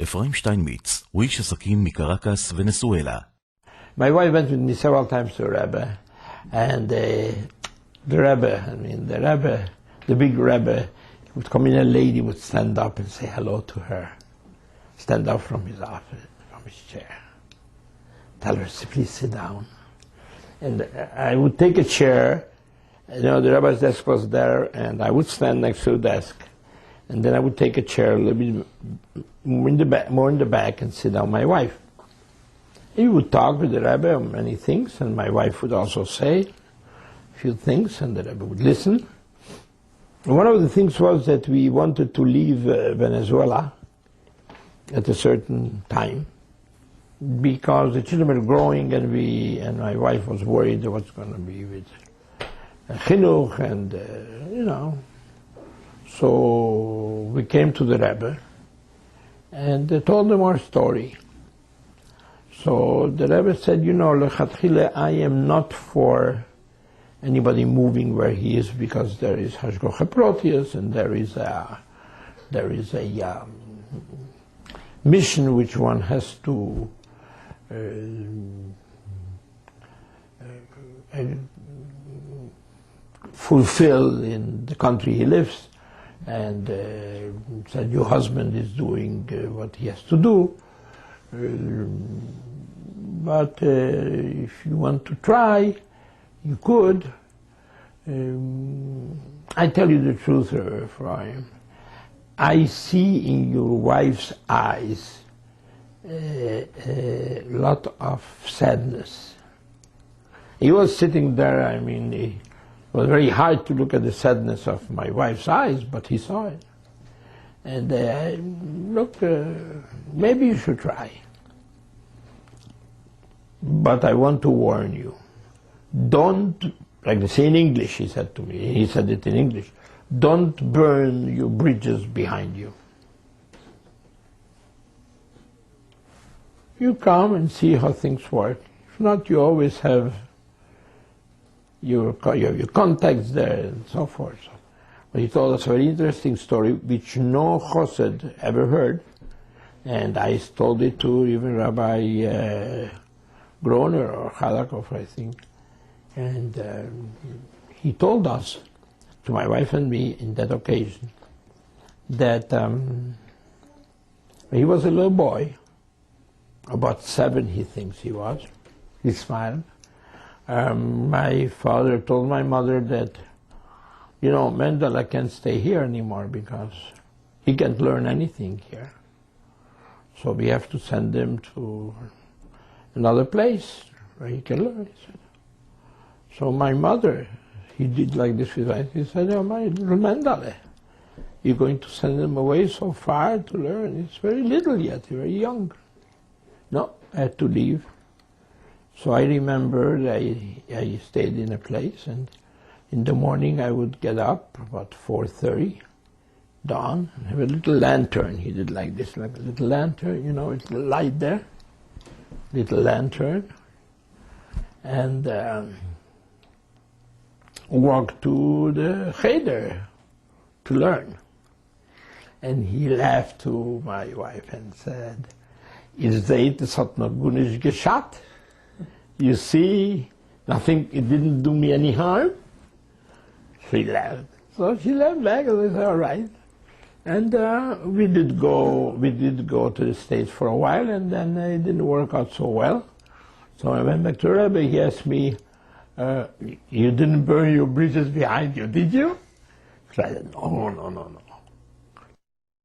אפרים שטיינמץ, הוא איש עסקים מקרקס ונצואלה. My wife went with me several times to the Rebbe, and the Rebbe, the big Rebbe, would come in, a lady would stand up and say hello to her, stand up from his office, from his chair, tell her, please sit down. And I would take a chair, you know, the Rebbe's desk was there, and I would stand next to the desk, and then I would take a chair a little bit more in the back and sit down my wife. He would talk with the Rebbe on many things, and my wife would also say a few things, and the Rebbe would listen. And one of the things was that we wanted to leave Venezuela at a certain time, because the children were growing, and my wife was worried what's going to be with Chינוך, and you know. So we came to the Rebbe and told him our story. So the Rebbe said, you know, lechatchile, I am not for anybody moving where he is, because there is hashgacha protius, and there is a mission which one has to fulfill in the country he lives, and said your husband is doing what he has to do, but if you want to try, you could. I tell you the truth, Efraim, I see in your wife's eyes a lot of sadness. He was sitting there, I mean, it was very hard to look at the sadness of my wife's eyes, but he saw it. And look, maybe you should try. But I want to warn you, don't, like they say in English, he said to me, he said it in English, don't burn your bridges behind you. You come and see how things work. If not, you always have your contacts there and so forth. But he told us a very interesting story which no chosed ever heard, and I told it to even Rabbi Groner or Chadakov, I think, and he told us, to my wife and me, in that occasion, that he was a little boy, about 7 he thinks he was. He smiled. My father told my mother that, you know, Mendele can't stay here anymore because he can't learn anything here. So we have to send him to another place where he can learn, he said. So my mother, he did like this with us. He said, oh, my little Mendele, you're going to send him away so far to learn? He's very little yet, he's very young. No, I had to leave. So I remember I stayed in a place, and in the morning I would get up about 4:30, dawn, and have a little lantern. He did like this, like a little lantern, you know, it's light there, little lantern, and walk to the cheder to learn. And he laughed to my wife and said, "Ihr seht, es hat noch gut nicht geschadet. You see, nothing, it didn't do me any harm." She laughed. So she laughed back, and I said, all right. And we did go to the States for a while, and then it didn't work out so well. So I went back to Rabbi. He asked me, you didn't burn your bridges behind you, did you? So I said, no.